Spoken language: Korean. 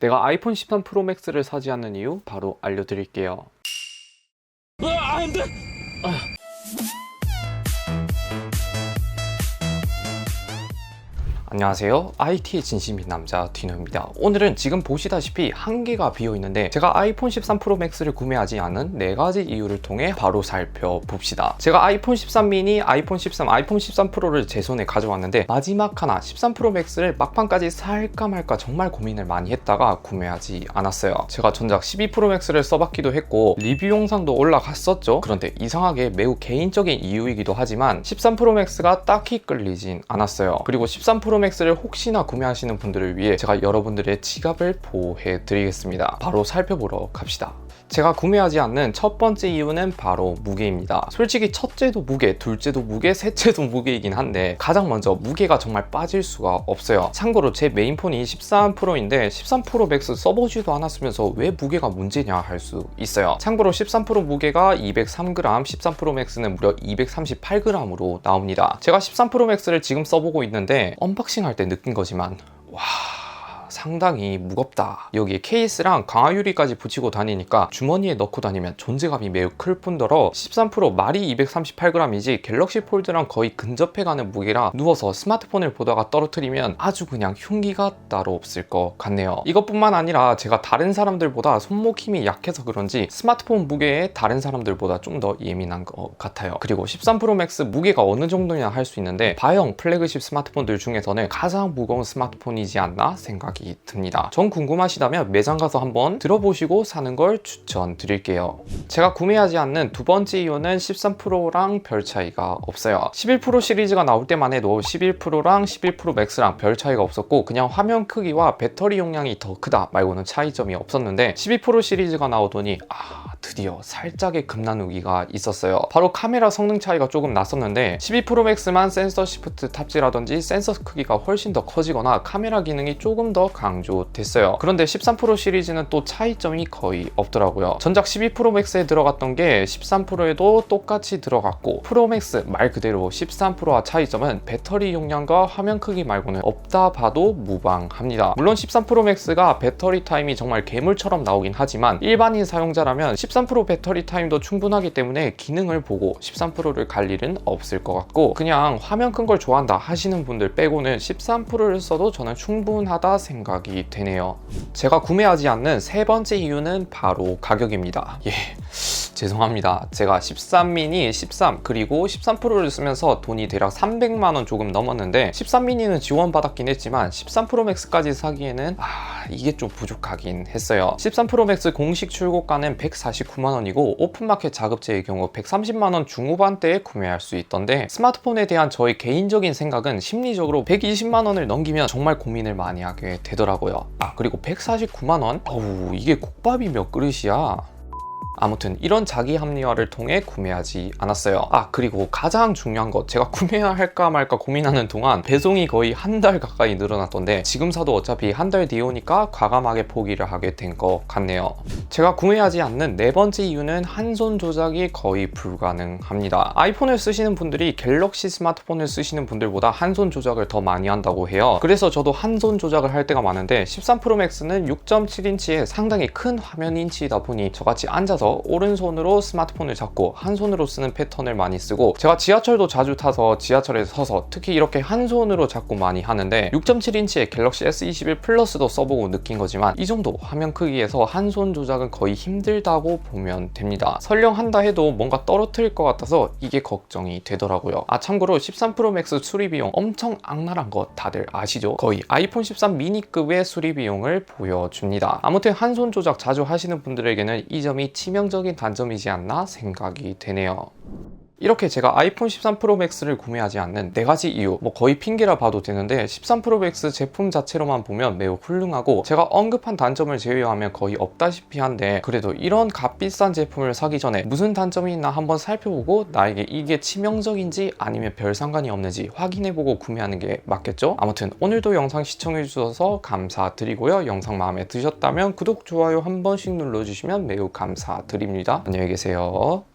내가 아이폰 13 프로 맥스를 사지 않는 이유 바로 알려드릴게요. 안 돼! 안녕하세요. IT의 진심인 남자 디노입니다. 오늘은 지금 보시다시피 한 개가 비어있는데 제가 아이폰 13 프로 맥스를 구매하지 않은 4가지 이유를 통해 바로 살펴봅시다. 제가 아이폰 13 미니, 아이폰 13, 아이폰 13 프로를 제 손에 가져왔는데 마지막 하나 13 프로 맥스를 막판까지 살까 말까 정말 고민을 많이 했다가 구매하지 않았어요. 제가 전작 12 프로 맥스를 써봤기도 했고 리뷰 영상도 올라갔었죠. 그런데 이상하게 매우 개인적인 이유이기도 하지만 13 프로 맥스가 딱히 끌리진 않았어요. 그리고 13 프로 맥스를 혹시나 구매하시는 분들을 위해 제가 여러분들의 지갑을 보호해 드리겠습니다. 바로 살펴보러 갑시다. 제가 구매하지 않는 첫 번째 이유는 바로 무게입니다. 솔직히 첫째도 무게, 둘째도 무게, 셋째도 무게이긴 한데 가장 먼저 무게가 정말 빠질 수가 없어요. 참고로 제 메인폰이 13 프로인데 13 프로 맥스 써보지도 않았으면서 왜 무게가 문제냐 할 수 있어요. 참고로 13 프로 무게가 203g, 13 프로 맥스는 무려 238g으로 나옵니다. 제가 13 프로 맥스를 지금 써보고 있는데 언박싱 할 때 느낀 거지만 와... 상당히 무겁다. 여기에 케이스랑 강화유리까지 붙이고 다니니까 주머니에 넣고 다니면 존재감이 매우 클 뿐더러 13 프로 말이 238g이지 갤럭시 폴드랑 거의 근접해가는 무게라 누워서 스마트폰을 보다가 떨어뜨리면 아주 그냥 흉기가 따로 없을 것 같네요. 이것뿐만 아니라 제가 다른 사람들보다 손목 힘이 약해서 그런지 스마트폰 무게에 다른 사람들보다 좀 더 예민한 것 같아요. 그리고 13 프로 맥스 무게가 어느 정도냐 할 수 있는데 바형 플래그십 스마트폰들 중에서는 가장 무거운 스마트폰이지 않나 생각이 듭니다. 전 궁금하시다면 매장 가서 한번 들어보시고 사는 걸 추천드릴게요. 제가 구매하지 않는 두 번째 이유는 13 프로랑 별 차이가 없어요. 11 프로 시리즈가 나올 때만 해도 11 프로랑 11 프로 맥스랑 별 차이가 없었고 그냥 화면 크기와 배터리 용량이 더 크다 말고는 차이점이 없었는데 12 프로 시리즈가 나오더니 드디어 살짝의 급나누기가 있었어요. 바로 카메라 성능 차이가 조금 났었는데 12 프로 맥스만 센서 시프트 탑재라든지 센서 크기가 훨씬 더 커지거나 카메라 기능이 조금 더 강조됐어요. 그런데 13 프로 시리즈는 또 차이점이 거의 없더라고요. 전작 12 프로 맥스에 들어갔던 게 13 프로에도 똑같이 들어갔고 프로 맥스 말 그대로 13 프로와 차이점은 배터리 용량과 화면 크기 말고는 없다 봐도 무방합니다. 물론 13 프로 맥스가 배터리 타임이 정말 괴물처럼 나오긴 하지만 일반인 사용자라면 13 프로 배터리 타임도 충분하기 때문에 기능을 보고 13 프로를 갈 일은 없을 것 같고 그냥 화면 큰 걸 좋아한다 하시는 분들 빼고는 13 프로를 써도 저는 충분하다 생각이 되네요. 제가 구매하지 않는 세 번째 이유는 바로 가격입니다. 죄송합니다. 제가 13 미니, 13 그리고 13 프로를 쓰면서 돈이 대략 300만 원 조금 넘었는데 13 미니는 지원받았긴 했지만 13 프로 맥스까지 사기에는 이게 좀 부족하긴 했어요. 13 프로 맥스 공식 출고가는 149만 원이고 오픈마켓 자급제의 경우 130만 원 중후반대에 구매할 수 있던데 스마트폰에 대한 저의 개인적인 생각은 심리적으로 120만 원을 넘기면 정말 고민을 많이 하게 되더라고요. 그리고 149만 원? 이게 국밥이 몇 그릇이야? 아무튼 이런 자기 합리화를 통해 구매하지 않았어요. 그리고 가장 중요한 것, 제가 구매할까 말까 고민하는 동안 배송이 거의 한 달 가까이 늘어났던데 지금 사도 어차피 한 달 뒤에 오니까 과감하게 포기를 하게 된 것 같네요. 제가 구매하지 않는 네 번째 이유는 한 손 조작이 거의 불가능합니다. 아이폰을 쓰시는 분들이 갤럭시 스마트폰을 쓰시는 분들보다 한 손 조작을 더 많이 한다고 해요. 그래서 저도 한 손 조작을 할 때가 많은데 13 프로 맥스는 6.7인치의 상당히 큰 화면 인치이다 보니 저같이 앉아서 오른손으로 스마트폰을 잡고 한 손으로 쓰는 패턴을 많이 쓰고 제가 지하철도 자주 타서 지하철에 서서 특히 이렇게 한 손으로 잡고 많이 하는데 6.7인치의 갤럭시 S21 플러스도 써보고 느낀 거지만 이 정도 화면 크기에서 한 손 조작은 거의 힘들다고 보면 됩니다. 설령 한다 해도 뭔가 떨어뜨릴 것 같아서 이게 걱정이 되더라고요. 참고로 13 프로 맥스 수리 비용 엄청 악랄한 거 다들 아시죠? 거의 아이폰 13 미니급의 수리 비용을 보여줍니다. 아무튼 한 손 조작 자주 하시는 분들에게는 이 점이 치명적인 단점이지 않나 생각이 되네요. 이렇게 제가 아이폰 13 프로 맥스를 구매하지 않는 4가지 이유, 거의 핑계라 봐도 되는데 13 프로 맥스 제품 자체로만 보면 매우 훌륭하고 제가 언급한 단점을 제외하면 거의 없다시피 한데 그래도 이런 값비싼 제품을 사기 전에 무슨 단점이 있나 한번 살펴보고 나에게 이게 치명적인지 아니면 별 상관이 없는지 확인해보고 구매하는 게 맞겠죠? 아무튼 오늘도 영상 시청해주셔서 감사드리고요. 영상 마음에 드셨다면 구독, 좋아요 한 번씩 눌러주시면 매우 감사드립니다. 안녕히 계세요.